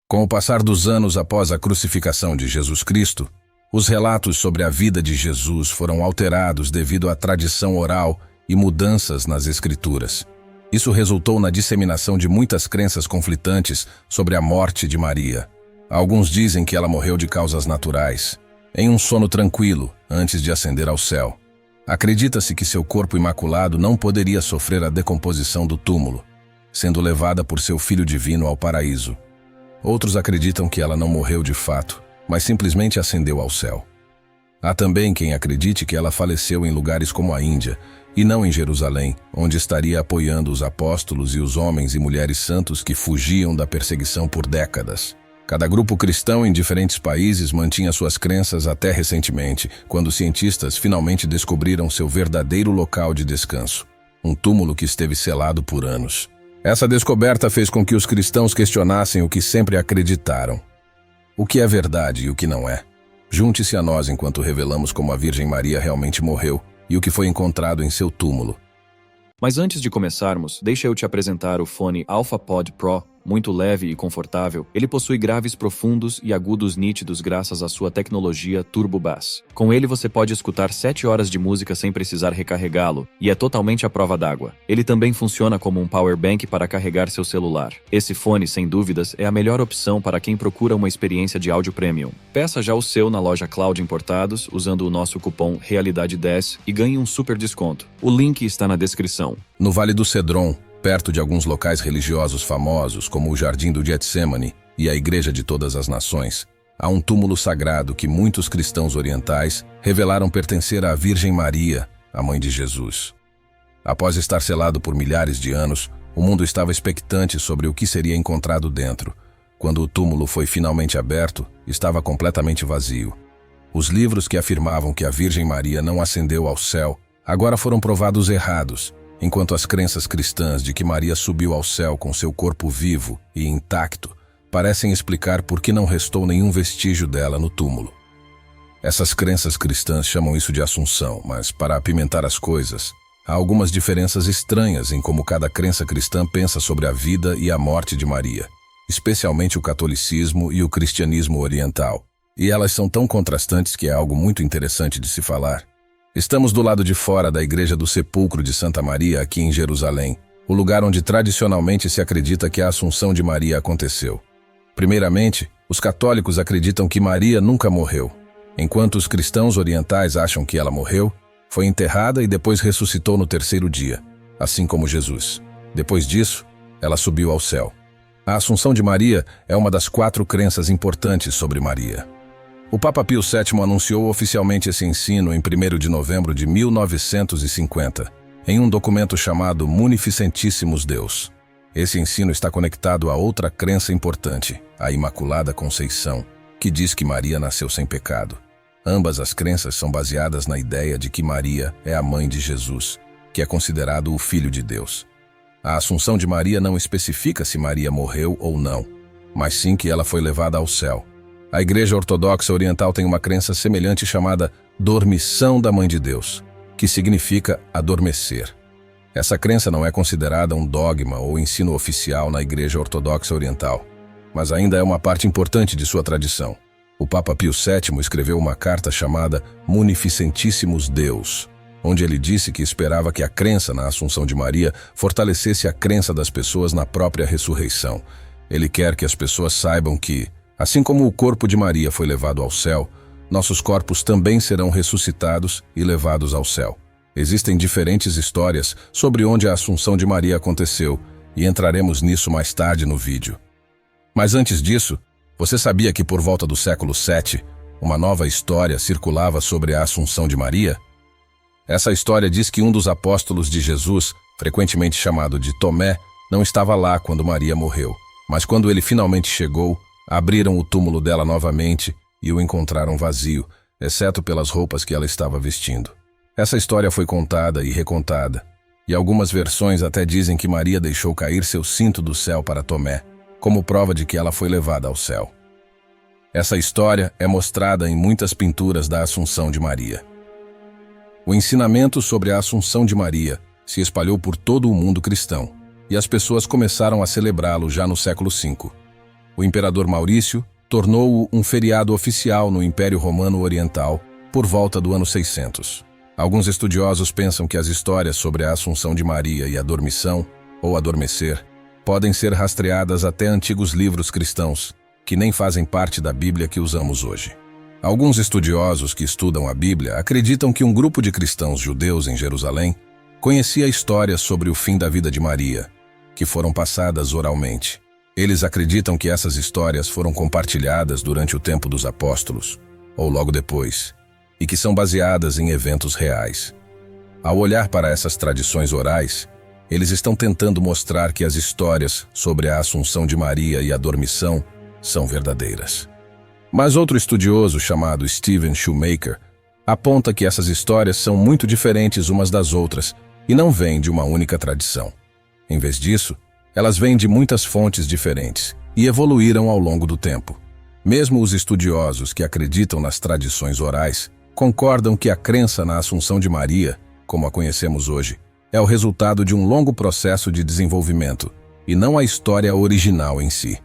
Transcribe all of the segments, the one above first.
Com o passar dos anos após a crucificação de Jesus Cristo, os relatos sobre a vida de Jesus foram alterados devido à tradição oral e mudanças nas Escrituras. Isso resultou na disseminação de muitas crenças conflitantes sobre a morte de Maria. Alguns dizem que ela morreu de causas naturais, em um sono tranquilo, antes de ascender ao céu. Acredita-se que seu corpo imaculado não poderia sofrer a decomposição do túmulo, sendo levada por seu Filho Divino ao paraíso. Outros acreditam que ela não morreu de fato, mas simplesmente ascendeu ao céu. Há também quem acredite que ela faleceu em lugares como a Índia, e não em Jerusalém, onde estaria apoiando os apóstolos e os homens e mulheres santos que fugiam da perseguição por décadas. Cada grupo cristão em diferentes países mantinha suas crenças até recentemente, quando cientistas finalmente descobriram seu verdadeiro local de descanso, um túmulo que esteve selado por anos. Essa descoberta fez com que os cristãos questionassem o que sempre acreditaram. O que é verdade e o que não é? Junte-se a nós enquanto revelamos como a Virgem Maria realmente morreu e o que foi encontrado em seu túmulo. Mas antes de começarmos, deixa eu te apresentar o fone AlphaPod Pro. Muito leve e confortável, ele possui graves profundos e agudos nítidos graças à sua tecnologia Turbo Bass. Com ele você pode escutar 7 horas de música sem precisar recarregá-lo, e é totalmente à prova d'água. Ele também funciona como um power bank para carregar seu celular. Esse fone, sem dúvidas, é a melhor opção para quem procura uma experiência de áudio premium. Peça já o seu na loja Cloud Importados usando o nosso cupom Realidade10 e ganhe um super desconto. O link está na descrição. No Vale do Cedron, perto de alguns locais religiosos famosos, como o Jardim do Getsemane e a Igreja de Todas as Nações, há um túmulo sagrado que muitos cristãos orientais revelaram pertencer à Virgem Maria, a mãe de Jesus. Após estar selado por milhares de anos, o mundo estava expectante sobre o que seria encontrado dentro. Quando o túmulo foi finalmente aberto, estava completamente vazio. Os livros que afirmavam que a Virgem Maria não ascendeu ao céu agora foram provados errados, enquanto as crenças cristãs de que Maria subiu ao céu com seu corpo vivo e intacto parecem explicar por que não restou nenhum vestígio dela no túmulo. Essas crenças cristãs chamam isso de Assunção, mas para apimentar as coisas, há algumas diferenças estranhas em como cada crença cristã pensa sobre a vida e a morte de Maria, especialmente o catolicismo e o cristianismo oriental. E elas são tão contrastantes que é algo muito interessante de se falar. Estamos do lado de fora da Igreja do Sepulcro de Santa Maria, aqui em Jerusalém, o lugar onde tradicionalmente se acredita que a Assunção de Maria aconteceu. Primeiramente, os católicos acreditam que Maria nunca morreu, enquanto os cristãos orientais acham que ela morreu, foi enterrada e depois ressuscitou no 3º dia, assim como Jesus. Depois disso, ela subiu ao céu. A Assunção de Maria é uma das 4 crenças importantes sobre Maria. O Papa Pio VII anunciou oficialmente esse ensino em 1º de novembro de 1950, em um documento chamado Munificentíssimos Deus. Esse ensino está conectado a outra crença importante, a Imaculada Conceição, que diz que Maria nasceu sem pecado. Ambas as crenças são baseadas na ideia de que Maria é a mãe de Jesus, que é considerado o Filho de Deus. A Assunção de Maria não especifica se Maria morreu ou não, mas sim que ela foi levada ao céu. A Igreja Ortodoxa Oriental tem uma crença semelhante chamada Dormição da Mãe de Deus, que significa adormecer. Essa crença não é considerada um dogma ou ensino oficial na Igreja Ortodoxa Oriental, mas ainda é uma parte importante de sua tradição. O Papa Pio VII escreveu uma carta chamada Munificentíssimos Deus, onde ele disse que esperava que a crença na Assunção de Maria fortalecesse a crença das pessoas na própria ressurreição. Ele quer que as pessoas saibam que, assim como o corpo de Maria foi levado ao céu, nossos corpos também serão ressuscitados e levados ao céu. Existem diferentes histórias sobre onde a Assunção de Maria aconteceu, e entraremos nisso mais tarde no vídeo. Mas antes disso, você sabia que por volta do século VII, uma nova história circulava sobre a Assunção de Maria? Essa história diz que um dos apóstolos de Jesus, frequentemente chamado de Tomé, não estava lá quando Maria morreu, mas quando ele finalmente chegou, abriram o túmulo dela novamente e o encontraram vazio, exceto pelas roupas que ela estava vestindo. Essa história foi contada e recontada, e algumas versões até dizem que Maria deixou cair seu cinto do céu para Tomé, como prova de que ela foi levada ao céu. Essa história é mostrada em muitas pinturas da Assunção de Maria. O ensinamento sobre a Assunção de Maria se espalhou por todo o mundo cristão, e as pessoas começaram a celebrá-lo já no século V. o imperador Maurício tornou-o um feriado oficial no Império Romano Oriental por volta do ano 600. Alguns estudiosos pensam que as histórias sobre a Assunção de Maria e a dormição, ou adormecer, podem ser rastreadas até antigos livros cristãos, que nem fazem parte da Bíblia que usamos hoje. Alguns estudiosos que estudam a Bíblia acreditam que um grupo de cristãos judeus em Jerusalém conhecia histórias sobre o fim da vida de Maria, que foram passadas oralmente. Eles acreditam que essas histórias foram compartilhadas durante o tempo dos apóstolos, ou logo depois, e que são baseadas em eventos reais. Ao olhar para essas tradições orais, eles estão tentando mostrar que as histórias sobre a Assunção de Maria e a dormição são verdadeiras. Mas outro estudioso chamado Stephen Shoemaker aponta que essas histórias são muito diferentes umas das outras e não vêm de uma única tradição. Em vez disso, elas vêm de muitas fontes diferentes e evoluíram ao longo do tempo. Mesmo os estudiosos que acreditam nas tradições orais concordam que a crença na Assunção de Maria, como a conhecemos hoje, é o resultado de um longo processo de desenvolvimento e não a história original em si.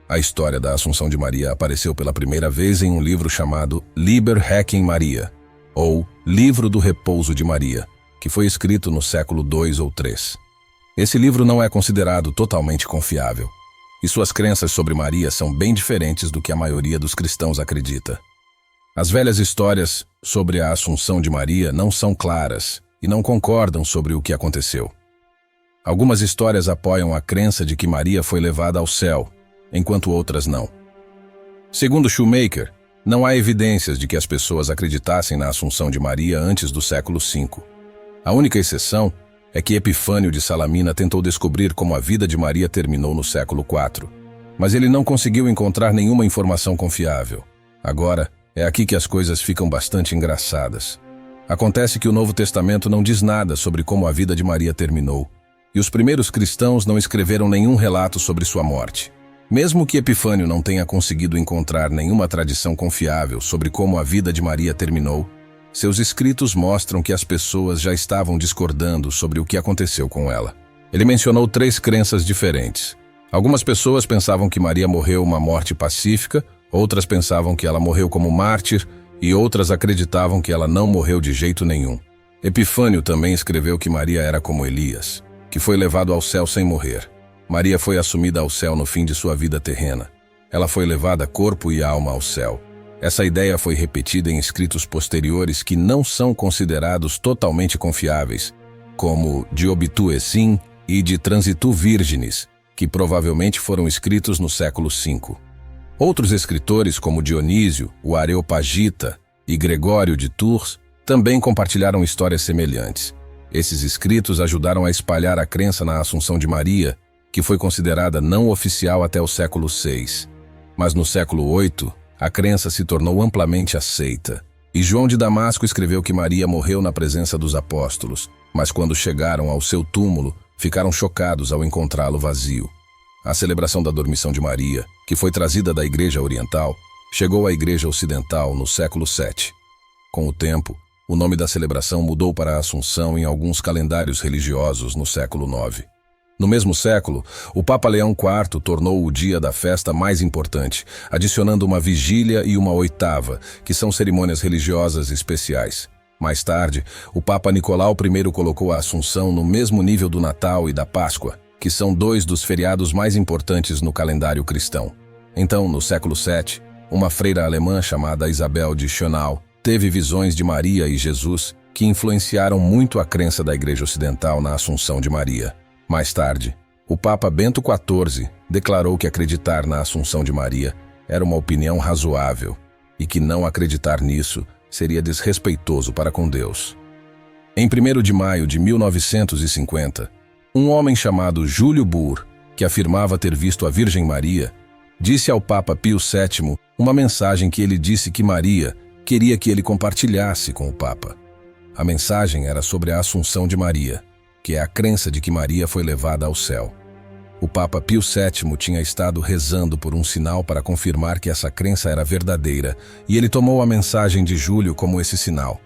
A história da Assunção de Maria apareceu pela primeira vez em um livro chamado Liber Hacking Maria, ou Livro do Repouso de Maria, que foi escrito no século II ou III. Esse livro não é considerado totalmente confiável, e suas crenças sobre Maria são bem diferentes do que a maioria dos cristãos acredita. As velhas histórias sobre a Assunção de Maria não são claras e não concordam sobre o que aconteceu. Algumas histórias apoiam a crença de que Maria foi levada ao céu, enquanto outras não. Segundo Shoemaker, não há evidências de que as pessoas acreditassem na Assunção de Maria antes do século V. A única exceção é que Epifânio de Salamina tentou descobrir como a vida de Maria terminou no século IV, mas ele não conseguiu encontrar nenhuma informação confiável. Agora, é aqui que as coisas ficam bastante engraçadas. Acontece que o Novo Testamento não diz nada sobre como a vida de Maria terminou, e os primeiros cristãos não escreveram nenhum relato sobre sua morte. Mesmo que Epifânio não tenha conseguido encontrar nenhuma tradição confiável sobre como a vida de Maria terminou, seus escritos mostram que as pessoas já estavam discordando sobre o que aconteceu com ela. Ele mencionou 3 crenças diferentes. Algumas pessoas pensavam que Maria morreu uma morte pacífica, outras pensavam que ela morreu como mártir e outras acreditavam que ela não morreu de jeito nenhum. Epifânio também escreveu que Maria era como Elias, que foi levado ao céu sem morrer. Maria foi assumida ao céu no fim de sua vida terrena. Ela foi levada corpo e alma ao céu. Essa ideia foi repetida em escritos posteriores que não são considerados totalmente confiáveis, como de Obitue Sim e de Transitu Virginis, que provavelmente foram escritos no século V. Outros escritores, como Dionísio, o Areopagita e Gregório de Tours, também compartilharam histórias semelhantes. Esses escritos ajudaram a espalhar a crença na Assunção de Maria, que foi considerada não oficial até o século VI. Mas no século VIII, a crença se tornou amplamente aceita. E João de Damasco escreveu que Maria morreu na presença dos apóstolos, mas quando chegaram ao seu túmulo, ficaram chocados ao encontrá-lo vazio. A celebração da dormição de Maria, que foi trazida da Igreja Oriental, chegou à Igreja Ocidental no século VII. Com o tempo, o nome da celebração mudou para a Assunção em alguns calendários religiosos no século IX. No mesmo século, o Papa Leão IV tornou o dia da festa mais importante, adicionando uma vigília e uma oitava, que são cerimônias religiosas especiais. Mais tarde, o Papa Nicolau I colocou a Assunção no mesmo nível do Natal e da Páscoa, que são 2 dos feriados mais importantes no calendário cristão. Então, no século VII, uma freira alemã chamada Isabel de Schönau teve visões de Maria e Jesus que influenciaram muito a crença da Igreja Ocidental na Assunção de Maria. Mais tarde, o Papa Bento XIV declarou que acreditar na Assunção de Maria era uma opinião razoável e que não acreditar nisso seria desrespeitoso para com Deus. Em 1º de maio de 1950, um homem chamado Júlio Burr, que afirmava ter visto a Virgem Maria, disse ao Papa Pio VII uma mensagem que ele disse que Maria queria que ele compartilhasse com o Papa. A mensagem era sobre a Assunção de Maria, que é a crença de que Maria foi levada ao céu. O Papa Pio VII tinha estado rezando por um sinal para confirmar que essa crença era verdadeira, e ele tomou a mensagem de Júlio como esse sinal.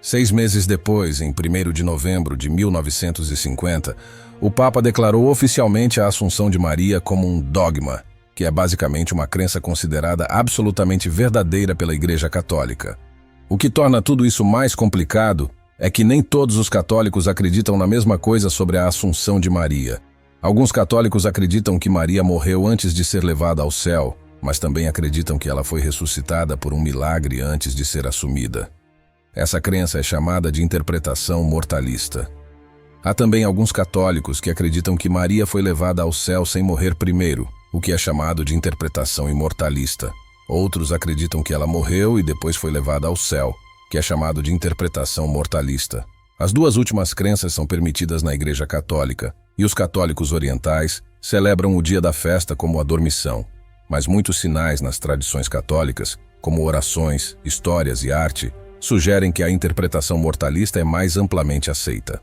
6 meses depois, em 1º de novembro de 1950, o Papa declarou oficialmente a Assunção de Maria como um dogma, que é basicamente uma crença considerada absolutamente verdadeira pela Igreja Católica. O que torna tudo isso mais complicado é que nem todos os católicos acreditam na mesma coisa sobre a Assunção de Maria. Alguns católicos acreditam que Maria morreu antes de ser levada ao céu, mas também acreditam que ela foi ressuscitada por um milagre antes de ser assumida. Essa crença é chamada de interpretação mortalista. Há também alguns católicos que acreditam que Maria foi levada ao céu sem morrer primeiro, o que é chamado de interpretação imortalista. Outros acreditam que ela morreu e depois foi levada ao céu, que é chamado de interpretação mortalista. As duas últimas crenças são permitidas na Igreja Católica, e os católicos orientais celebram o dia da festa como a dormição. Mas muitos sinais nas tradições católicas, como orações, histórias e arte, sugerem que a interpretação mortalista é mais amplamente aceita.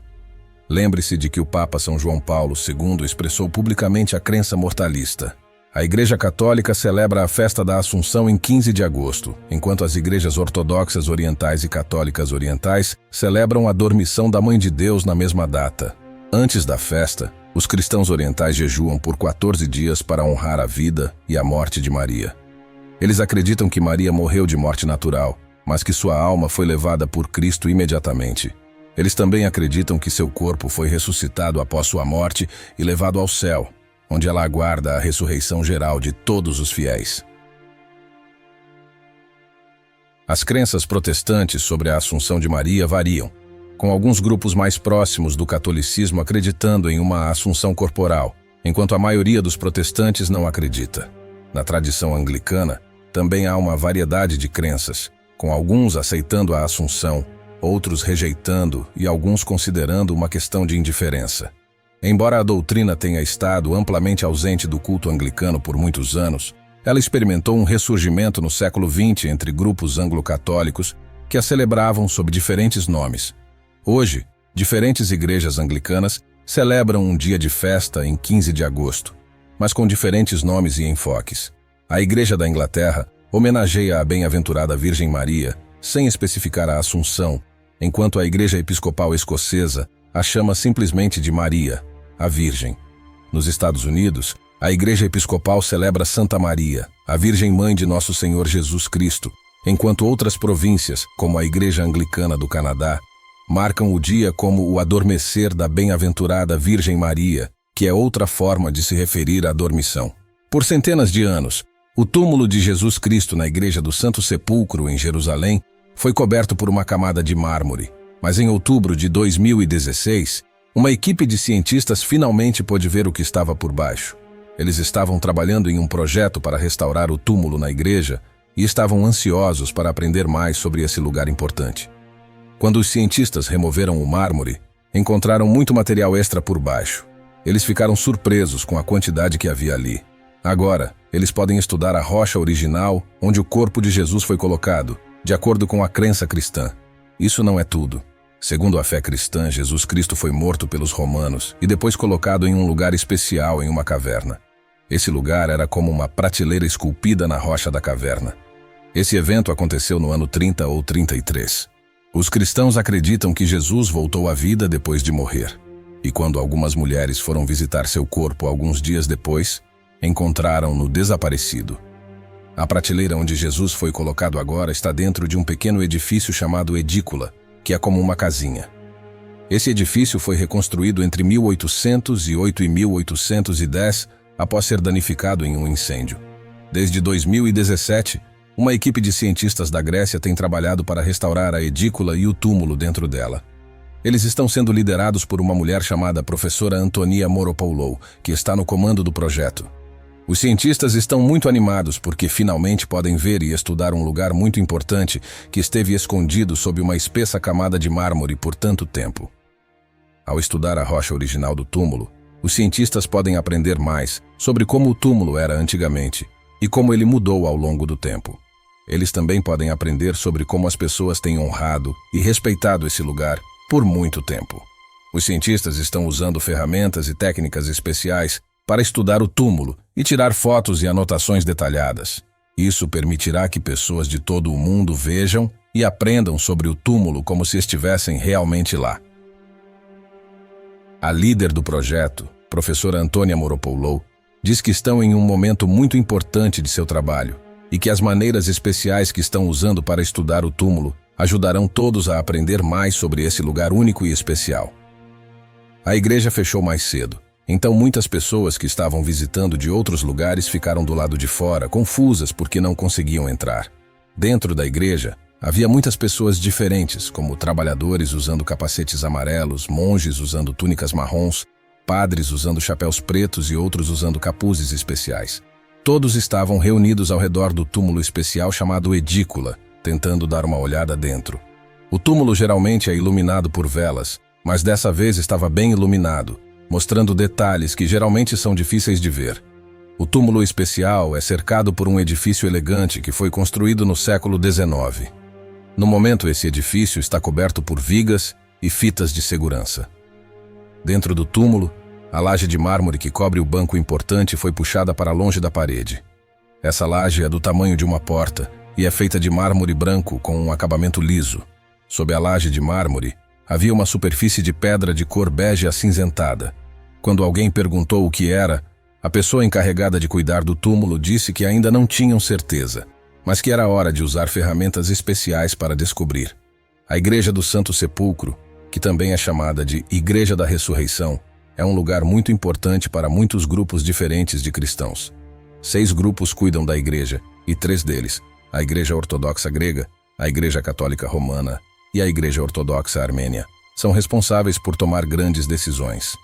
Lembre-se de que o Papa São João Paulo II expressou publicamente a crença mortalista. A Igreja Católica celebra a festa da Assunção em 15 de agosto, enquanto as igrejas ortodoxas orientais e católicas orientais celebram a dormição da Mãe de Deus na mesma data. Antes da festa, os cristãos orientais jejuam por 14 dias para honrar a vida e a morte de Maria. Eles acreditam que Maria morreu de morte natural, mas que sua alma foi levada por Cristo imediatamente. Eles também acreditam que seu corpo foi ressuscitado após sua morte e levado ao céu, onde ela aguarda a ressurreição geral de todos os fiéis. As crenças protestantes sobre a Assunção de Maria variam, com alguns grupos mais próximos do catolicismo acreditando em uma assunção corporal, enquanto a maioria dos protestantes não acredita. Na tradição anglicana, também há uma variedade de crenças, com alguns aceitando a assunção, outros rejeitando e alguns considerando uma questão de indiferença. Embora a doutrina tenha estado amplamente ausente do culto anglicano por muitos anos, ela experimentou um ressurgimento no século XX entre grupos anglo-católicos que a celebravam sob diferentes nomes. Hoje, diferentes igrejas anglicanas celebram um dia de festa em 15 de agosto, mas com diferentes nomes e enfoques. A Igreja da Inglaterra homenageia a bem-aventurada Virgem Maria, sem especificar a Assunção, enquanto a Igreja Episcopal Escocesa a chama simplesmente de Maria, a Virgem. Nos Estados Unidos, a Igreja Episcopal celebra Santa Maria, a Virgem Mãe de Nosso Senhor Jesus Cristo, enquanto outras províncias, como a Igreja Anglicana do Canadá, marcam o dia como o adormecer da bem-aventurada Virgem Maria, que é outra forma de se referir à dormição. Por centenas de anos, o túmulo de Jesus Cristo na Igreja do Santo Sepulcro, em Jerusalém, foi coberto por uma camada de mármore, mas em outubro de 2016, uma equipe de cientistas finalmente pôde ver o que estava por baixo. Eles estavam trabalhando em um projeto para restaurar o túmulo na igreja e estavam ansiosos para aprender mais sobre esse lugar importante. Quando os cientistas removeram o mármore, encontraram muito material extra por baixo. Eles ficaram surpresos com a quantidade que havia ali. Agora, eles podem estudar a rocha original onde o corpo de Jesus foi colocado, de acordo com a crença cristã. Isso não é tudo. Segundo a fé cristã, Jesus Cristo foi morto pelos romanos e depois colocado em um lugar especial em uma caverna. Esse lugar era como uma prateleira esculpida na rocha da caverna. Esse evento aconteceu no ano 30 ou 33. Os cristãos acreditam que Jesus voltou à vida depois de morrer. E quando algumas mulheres foram visitar seu corpo alguns dias depois, encontraram-no desaparecido. A prateleira onde Jesus foi colocado agora está dentro de um pequeno edifício chamado edícula, que é como uma casinha. Esse edifício foi reconstruído entre 1808 e 1810, após ser danificado em um incêndio. Desde 2017, uma equipe de cientistas da Grécia tem trabalhado para restaurar a edícula e o túmulo dentro dela. Eles estão sendo liderados por uma mulher chamada professora Antonia Moropoulou, que está no comando do projeto. Os cientistas estão muito animados porque finalmente podem ver e estudar um lugar muito importante que esteve escondido sob uma espessa camada de mármore por tanto tempo. Ao estudar a rocha original do túmulo, os cientistas podem aprender mais sobre como o túmulo era antigamente e como ele mudou ao longo do tempo. Eles também podem aprender sobre como as pessoas têm honrado e respeitado esse lugar por muito tempo. Os cientistas estão usando ferramentas e técnicas especiais para estudar o túmulo e tirar fotos e anotações detalhadas. Isso permitirá que pessoas de todo o mundo vejam e aprendam sobre o túmulo como se estivessem realmente lá. A líder do projeto, professora Antonia Moropoulou, diz que estão em um momento muito importante de seu trabalho e que as maneiras especiais que estão usando para estudar o túmulo ajudarão todos a aprender mais sobre esse lugar único e especial. A igreja fechou mais cedo, então muitas pessoas que estavam visitando de outros lugares ficaram do lado de fora, confusas porque não conseguiam entrar. Dentro da igreja, havia muitas pessoas diferentes, como trabalhadores usando capacetes amarelos, monges usando túnicas marrons, padres usando chapéus pretos e outros usando capuzes especiais. Todos estavam reunidos ao redor do túmulo especial chamado edícula, tentando dar uma olhada dentro. O túmulo geralmente é iluminado por velas, mas dessa vez estava bem iluminado, mostrando detalhes que geralmente são difíceis de ver. O túmulo especial é cercado por um edifício elegante que foi construído no século XIX. No momento, esse edifício está coberto por vigas e fitas de segurança. Dentro do túmulo, a laje de mármore que cobre o banco importante foi puxada para longe da parede. Essa laje é do tamanho de uma porta e é feita de mármore branco com um acabamento liso. Sob a laje de mármore, havia uma superfície de pedra de cor bege acinzentada. Quando alguém perguntou o que era, a pessoa encarregada de cuidar do túmulo disse que ainda não tinham certeza, mas que era hora de usar ferramentas especiais para descobrir. A Igreja do Santo Sepulcro, que também é chamada de Igreja da Ressurreição, é um lugar muito importante para muitos grupos diferentes de cristãos. 6 grupos cuidam da igreja, e 3 deles, a Igreja Ortodoxa Grega, a Igreja Católica Romana e a Igreja Ortodoxa Armênia, são responsáveis por tomar grandes decisões.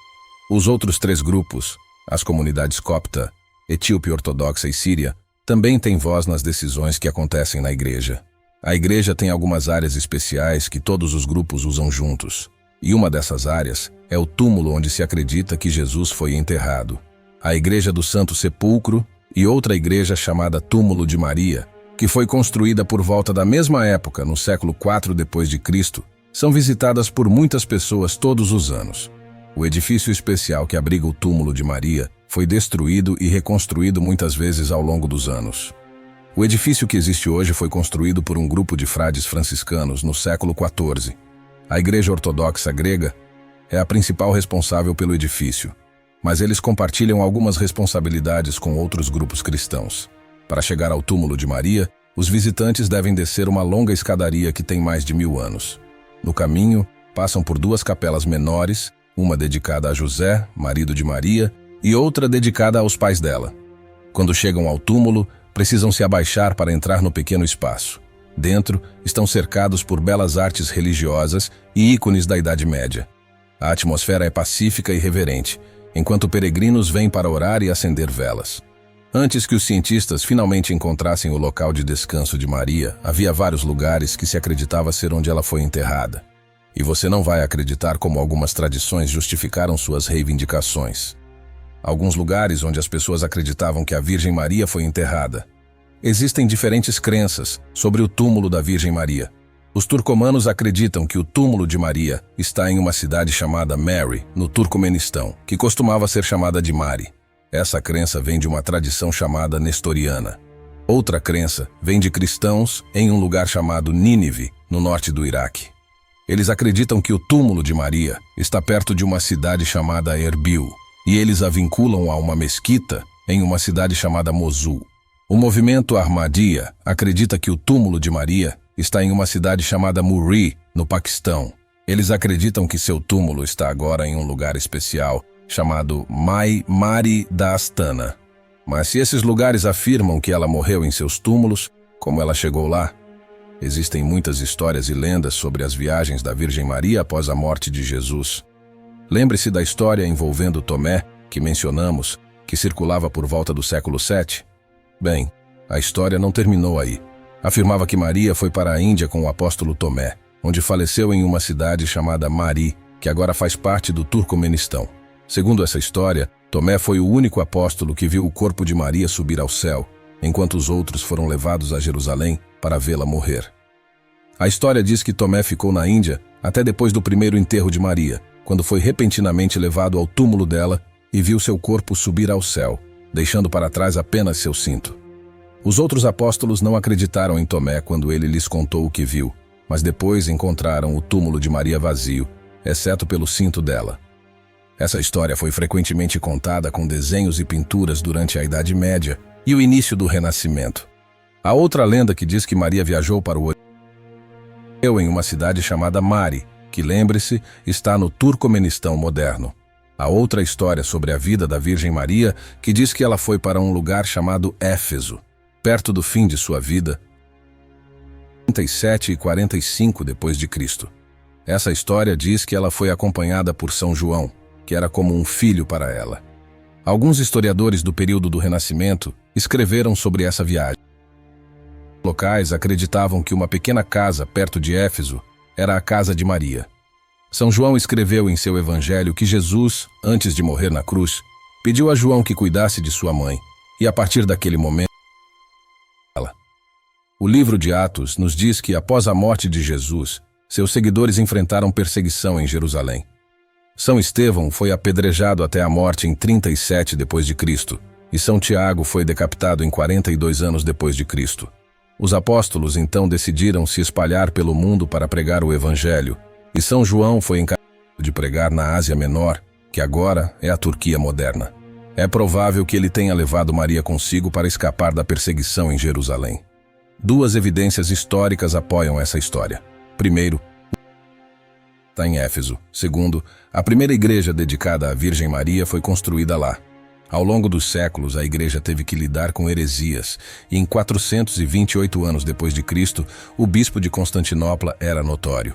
Os outros 3 grupos, as comunidades copta, etíope ortodoxa e síria, também têm voz nas decisões que acontecem na igreja. A igreja tem algumas áreas especiais que todos os grupos usam juntos, e uma dessas áreas é o túmulo onde se acredita que Jesus foi enterrado. A Igreja do Santo Sepulcro e outra igreja chamada Túmulo de Maria, que foi construída por volta da mesma época, no século IV d.C., são visitadas por muitas pessoas todos os anos. O edifício especial que abriga o Túmulo de Maria foi destruído e reconstruído muitas vezes ao longo dos anos. O edifício que existe hoje foi construído por um grupo de frades franciscanos no século XIV. A Igreja Ortodoxa Grega é a principal responsável pelo edifício, mas eles compartilham algumas responsabilidades com outros grupos cristãos. Para chegar ao Túmulo de Maria, os visitantes devem descer uma longa escadaria que tem mais de 1000 anos. No caminho, passam por 2 capelas menores, uma dedicada a José, marido de Maria, e outra dedicada aos pais dela. Quando chegam ao túmulo, precisam se abaixar para entrar no pequeno espaço. Dentro, estão cercados por belas artes religiosas e ícones da Idade Média. A atmosfera é pacífica e reverente, enquanto peregrinos vêm para orar e acender velas. Antes que os cientistas finalmente encontrassem o local de descanso de Maria, havia vários lugares que se acreditava ser onde ela foi enterrada. E você não vai acreditar como algumas tradições justificaram suas reivindicações. Alguns lugares onde as pessoas acreditavam que a Virgem Maria foi enterrada. Existem diferentes crenças sobre o túmulo da Virgem Maria. Os turcomanos acreditam que o túmulo de Maria está em uma cidade chamada Mary, no Turcomenistão, que costumava ser chamada de Mari. Essa crença vem de uma tradição chamada nestoriana. Outra crença vem de cristãos em um lugar chamado Nínive, no norte do Iraque. Eles acreditam que o túmulo de Maria está perto de uma cidade chamada Erbil, e eles a vinculam a uma mesquita em uma cidade chamada Mosul. O movimento Ahmadiyya acredita que o túmulo de Maria está em uma cidade chamada Muri, no Paquistão. Eles acreditam que seu túmulo está agora em um lugar especial chamado Mai Mari da Astana. Mas se esses lugares afirmam que ela morreu em seus túmulos, como ela chegou lá? Existem muitas histórias e lendas sobre as viagens da Virgem Maria após a morte de Jesus. Lembre-se da história envolvendo Tomé, que mencionamos, que circulava por volta do século VII? Bem, a história não terminou aí. Afirmava que Maria foi para a Índia com o apóstolo Tomé, onde faleceu em uma cidade chamada Mari, que agora faz parte do Turcomenistão. Segundo essa história, Tomé foi o único apóstolo que viu o corpo de Maria subir ao céu, enquanto os outros foram levados a Jerusalém para vê-la morrer. A história diz que Tomé ficou na Índia até depois do primeiro enterro de Maria, quando foi repentinamente levado ao túmulo dela e viu seu corpo subir ao céu, deixando para trás apenas seu cinto. Os outros apóstolos não acreditaram em Tomé quando ele lhes contou o que viu, mas depois encontraram o túmulo de Maria vazio, exceto pelo cinto dela. Essa história foi frequentemente contada com desenhos e pinturas durante a Idade Média e o início do Renascimento. Há outra lenda que diz que Maria viajou para o Oriente em uma cidade chamada Mari, que, lembre-se, está no Turcomenistão moderno. Há outra história sobre a vida da Virgem Maria que diz que ela foi para um lugar chamado Éfeso, perto do fim de sua vida, 37 e 45 depois de Cristo. Essa história diz que ela foi acompanhada por São João, que era como um filho para ela. Alguns historiadores do período do Renascimento escreveram sobre essa viagem. Os locais acreditavam que uma pequena casa perto de Éfeso era a casa de Maria. São João escreveu em seu evangelho que Jesus, antes de morrer na cruz, pediu a João que cuidasse de sua mãe, e a partir daquele momento, o livro de Atos nos diz que após a morte de Jesus, seus seguidores enfrentaram perseguição em Jerusalém. São Estevão foi apedrejado até a morte em 37 depois de Cristo, e São Tiago foi decapitado em 42 anos depois de Cristo. Os apóstolos então decidiram se espalhar pelo mundo para pregar o evangelho, e São João foi encarregado de pregar na Ásia Menor, que agora é a Turquia moderna. É provável que ele tenha levado Maria consigo para escapar da perseguição em Jerusalém. Duas evidências históricas apoiam essa história. Primeiro, está em Éfeso. Segundo, a primeira igreja dedicada à Virgem Maria foi construída lá. Ao longo dos séculos, a igreja teve que lidar com heresias, e em 428 anos depois de Cristo, o bispo de Constantinopla era notório.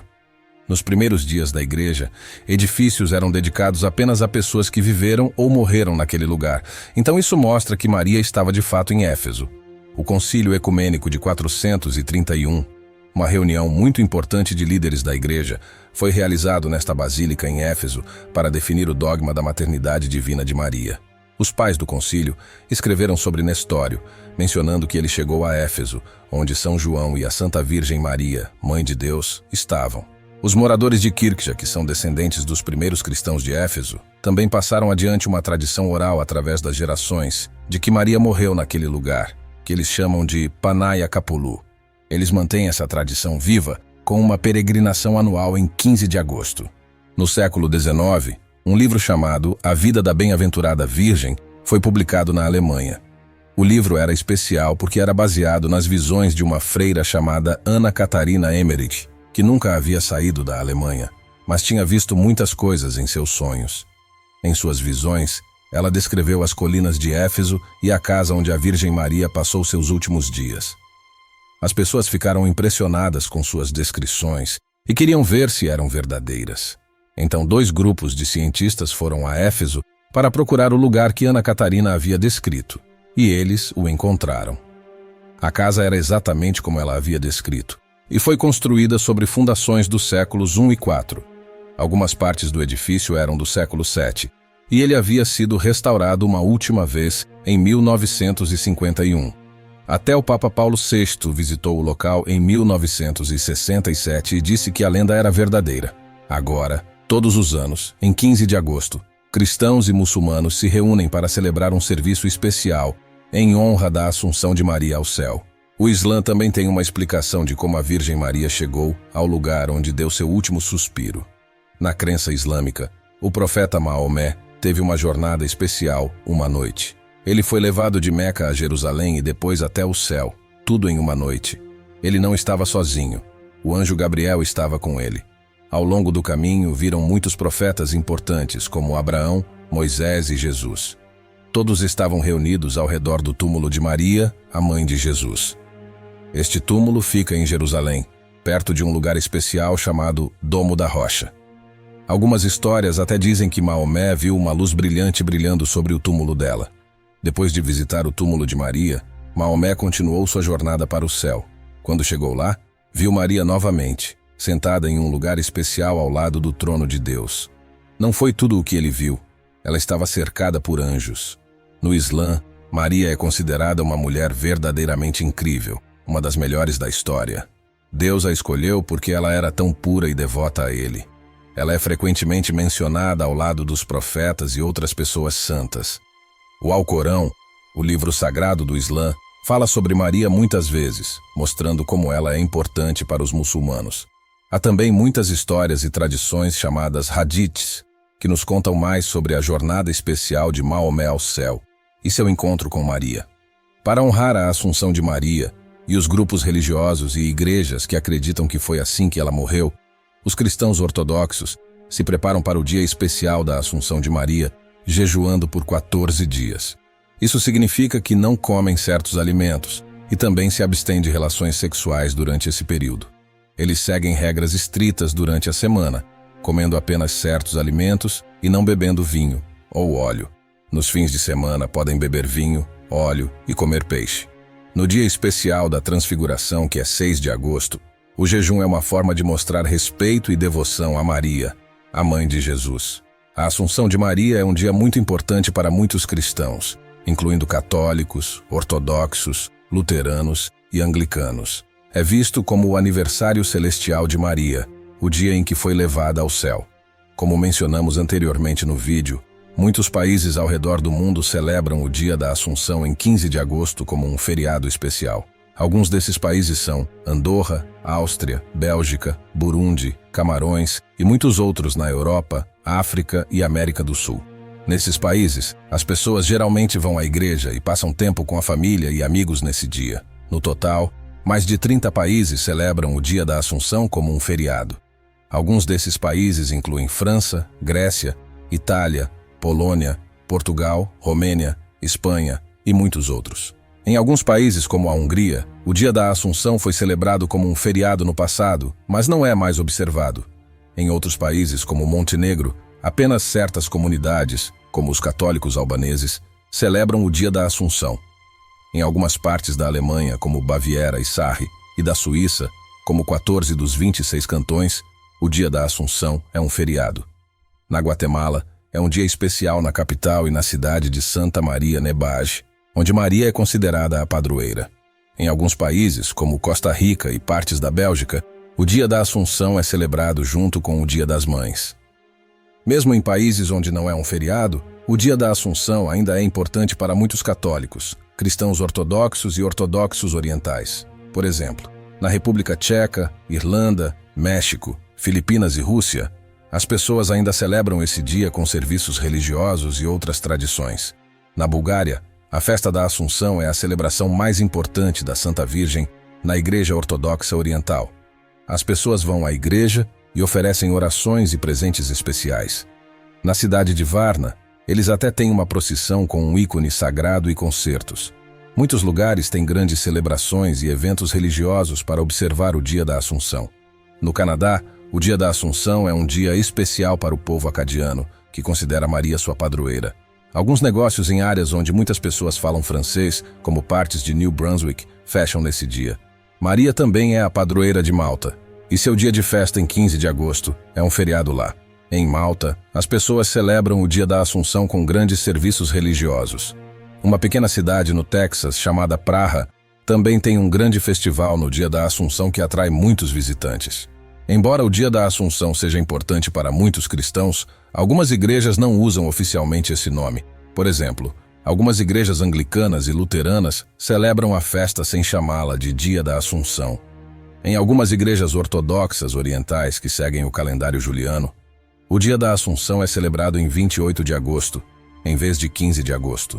Nos primeiros dias da igreja, edifícios eram dedicados apenas a pessoas que viveram ou morreram naquele lugar. Então isso mostra que Maria estava de fato em Éfeso. O Concílio Ecumênico de 431, uma reunião muito importante de líderes da igreja, foi realizado nesta basílica em Éfeso para definir o dogma da maternidade divina de Maria. Os pais do concílio escreveram sobre Nestório, mencionando que ele chegou a Éfeso, onde São João e a Santa Virgem Maria, Mãe de Deus, estavam. Os moradores de Kirkja, que são descendentes dos primeiros cristãos de Éfeso, também passaram adiante uma tradição oral através das gerações de que Maria morreu naquele lugar, que eles chamam de Panaia Kapulu. Eles mantêm essa tradição viva com uma peregrinação anual em 15 de agosto. No século XIX, um livro chamado A Vida da Bem-aventurada Virgem foi publicado na Alemanha. O livro era especial porque era baseado nas visões de uma freira chamada Ana Catarina Emmerich, que nunca havia saído da Alemanha, mas tinha visto muitas coisas em seus sonhos. Em suas visões, ela descreveu as colinas de Éfeso e a casa onde a Virgem Maria passou seus últimos dias. As pessoas ficaram impressionadas com suas descrições e queriam ver se eram verdadeiras. Então 2 grupos de cientistas foram a Éfeso para procurar o lugar que Ana Catarina havia descrito, e eles o encontraram. A casa era exatamente como ela havia descrito, e foi construída sobre fundações dos séculos I e IV. Algumas partes do edifício eram do século VII, e ele havia sido restaurado uma última vez em 1951. Até o Papa Paulo VI visitou o local em 1967 e disse que a lenda era verdadeira. Agora, todos os anos, em 15 de agosto, cristãos e muçulmanos se reúnem para celebrar um serviço especial em honra da Assunção de Maria ao céu. O Islã também tem uma explicação de como a Virgem Maria chegou ao lugar onde deu seu último suspiro. Na crença islâmica, o profeta Maomé teve uma jornada especial, uma noite. Ele foi levado de Meca a Jerusalém e depois até o céu, tudo em uma noite. Ele não estava sozinho. O anjo Gabriel estava com ele. Ao longo do caminho, viram muitos profetas importantes, como Abraão, Moisés e Jesus. Todos estavam reunidos ao redor do túmulo de Maria, a mãe de Jesus. Este túmulo fica em Jerusalém, perto de um lugar especial chamado Domo da Rocha. Algumas histórias até dizem que Maomé viu uma luz brilhante brilhando sobre o túmulo dela. Depois de visitar o túmulo de Maria, Maomé continuou sua jornada para o céu. Quando chegou lá, viu Maria novamente, sentada em um lugar especial ao lado do trono de Deus. Não foi tudo o que ele viu. Ela estava cercada por anjos. No Islã, Maria é considerada uma mulher verdadeiramente incrível, uma das melhores da história. Deus a escolheu porque ela era tão pura e devota a ele. Ela é frequentemente mencionada ao lado dos profetas e outras pessoas santas. O Alcorão, o livro sagrado do Islã, fala sobre Maria muitas vezes, mostrando como ela é importante para os muçulmanos. Há também muitas histórias e tradições chamadas hadiths, que nos contam mais sobre a jornada especial de Maomé ao céu e seu encontro com Maria. Para honrar a Assunção de Maria e os grupos religiosos e igrejas que acreditam que foi assim que ela morreu, os cristãos ortodoxos se preparam para o dia especial da Assunção de Maria, jejuando por 14 dias. Isso significa que não comem certos alimentos e também se abstêm de relações sexuais durante esse período. Eles seguem regras estritas durante a semana, comendo apenas certos alimentos e não bebendo vinho ou óleo. Nos fins de semana podem beber vinho, óleo e comer peixe. No dia especial da Transfiguração, que é 6 de agosto, o jejum é uma forma de mostrar respeito e devoção a Maria, a mãe de Jesus. A Assunção de Maria é um dia muito importante para muitos cristãos, incluindo católicos, ortodoxos, luteranos e anglicanos. É visto como o aniversário celestial de Maria, o dia em que foi levada ao céu. Como mencionamos anteriormente no vídeo, muitos países ao redor do mundo celebram o dia da Assunção em 15 de agosto como um feriado especial. Alguns desses países são Andorra, Áustria, Bélgica, Burundi, Camarões e muitos outros na Europa, África e América do Sul. Nesses países, as pessoas geralmente vão à igreja e passam tempo com a família e amigos nesse dia. No total, mais de 30 países celebram o dia da Assunção como um feriado. Alguns desses países incluem França, Grécia, Itália, Polônia, Portugal, Romênia, Espanha e muitos outros. Em alguns países, como a Hungria, o dia da Assunção foi celebrado como um feriado no passado, mas não é mais observado. Em outros países, como Montenegro, apenas certas comunidades, como os católicos albaneses, celebram o dia da Assunção. Em algumas partes da Alemanha, como Baviera e Sarre, e da Suíça, como 14 dos 26 cantões, o dia da Assunção é um feriado. Na Guatemala, é um dia especial na capital e na cidade de Santa Maria Nebage, onde Maria é considerada a padroeira. Em alguns países, como Costa Rica e partes da Bélgica, o dia da Assunção é celebrado junto com o Dia das Mães. Mesmo em países onde não é um feriado, o dia da Assunção ainda é importante para muitos católicos, cristãos ortodoxos e ortodoxos orientais. Por exemplo, na República Tcheca, Irlanda, México, Filipinas e Rússia, as pessoas ainda celebram esse dia com serviços religiosos e outras tradições. Na Bulgária, a festa da Assunção é a celebração mais importante da Santa Virgem na Igreja Ortodoxa Oriental. As pessoas vão à igreja e oferecem orações e presentes especiais. Na cidade de Varna, eles até têm uma procissão com um ícone sagrado e concertos. Muitos lugares têm grandes celebrações e eventos religiosos para observar o dia da Assunção. No Canadá, o dia da Assunção é um dia especial para o povo acadiano, que considera Maria sua padroeira. Alguns negócios em áreas onde muitas pessoas falam francês, como partes de New Brunswick, fecham nesse dia. Maria também é a padroeira de Malta, e seu dia de festa em 15 de agosto é um feriado lá. Em Malta, as pessoas celebram o dia da Assunção com grandes serviços religiosos. Uma pequena cidade no Texas, chamada Praha, também tem um grande festival no dia da Assunção que atrai muitos visitantes. Embora o dia da Assunção seja importante para muitos cristãos, algumas igrejas não usam oficialmente esse nome. Por exemplo, algumas igrejas anglicanas e luteranas celebram a festa sem chamá-la de Dia da Assunção. Em algumas igrejas ortodoxas orientais que seguem o calendário juliano, o dia da Assunção é celebrado em 28 de agosto, em vez de 15 de agosto.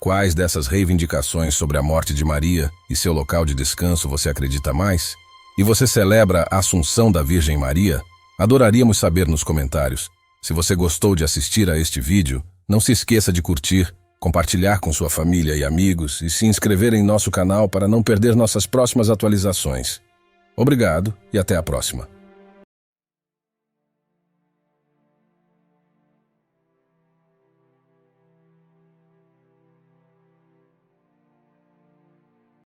Quais dessas reivindicações sobre a morte de Maria e seu local de descanso você acredita mais? E você celebra a Assunção da Virgem Maria? Adoraríamos saber nos comentários. Se você gostou de assistir a este vídeo, não se esqueça de curtir, compartilhar com sua família e amigos e se inscrever em nosso canal para não perder nossas próximas atualizações. Obrigado e até a próxima.